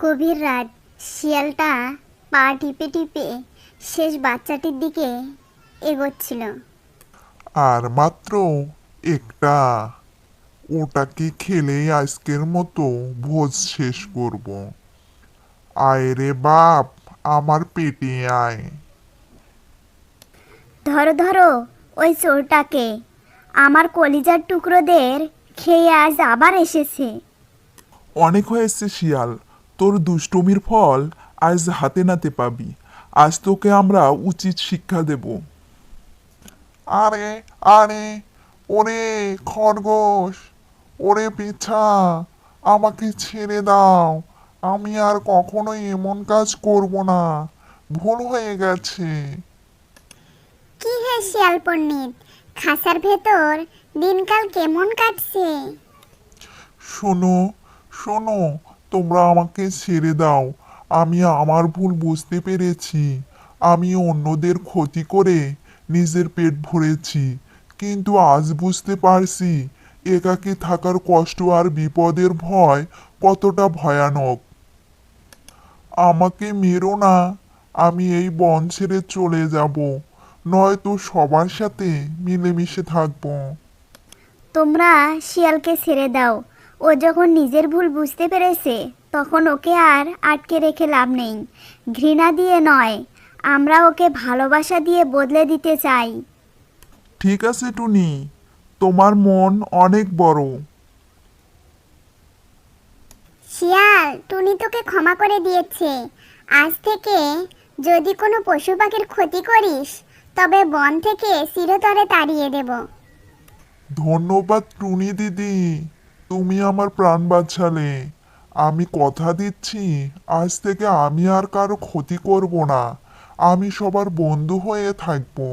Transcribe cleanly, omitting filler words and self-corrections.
গভীর রাত। শিয়ালটা পা টিপে টিপে শেষ বাচ্চাটির দিকে এগোচ্ছিল। আর মাত্র একটা, ওটাকে খেলেই আজকের মতো ভোজ শেষ করব। আয় রে বাপ, আমার পেটে আয়। ধরো ধরো ওই চোরটাকে, আমার কলিজার টুকরোদের খেয়ে আজ আবার এসেছে। অনেক হয়েছে শিয়াল, তোর দুষ্টুমির ফল আজ হাতে নাতে পাবি। আজ তোকে আমরা উচিত শিক্ষা দেব। আরে আরে, ওরে খরগোশ, ওরে পিছা, আমাকে ছেড়ে দাও। আমি আর কখনোই এমন কাজ করব না। ভুল হয়ে গেছে। কি হে শিয়াল পণ্ডিত, খাঁচার ভেতর দিনকাল কেমন কাটছে? শোনো শোনো, তোমরা আমাকে ছেড়ে দাও। আমি আমার ভুল বুঝতে পেরেছি। আমি অন্যদের ক্ষতি করে নিজের পেট ভরেছি, কিন্তু আজ বুঝতে পারছি একাকী থাকার কষ্ট আর বিপদের ভয় কতটা ভয়ানক। আমাকে মেরো না, আমি এই বন ছেড়ে চলে যাব, নয়তো সবার সাথে মিলেমিশে থাকবো। তোমরা শিয়ালকে ছেড়ে দাও। ও যখন নিজের ভুল বুঝতে পেরেছে তখন ওকে আর আটকে রেখে লাভ নেই। ঘৃণা দিয়ে নয়, আমরা ওকে ভালোবাসা দিয়ে বদলে দিতে চাই। ঠিক আছে টুনি, তোমার মন অনেক বড়। শিয়াল, টুনি তোকে ক্ষমা করে দিয়েছে। আজ থেকে যদি কোনো পশু পাখির ক্ষতি করিস তবে বন থেকে চিরতরে তাড়িয়ে দেব। ধন্যবাদ টুনি দিদি, তুমি আমার প্রাণ বাঁচালে। আমি কথা দিচ্ছি, আজ থেকে আমি আর কারো ক্ষতি করব না। আমি সবার বন্ধু হয়ে থাকবো।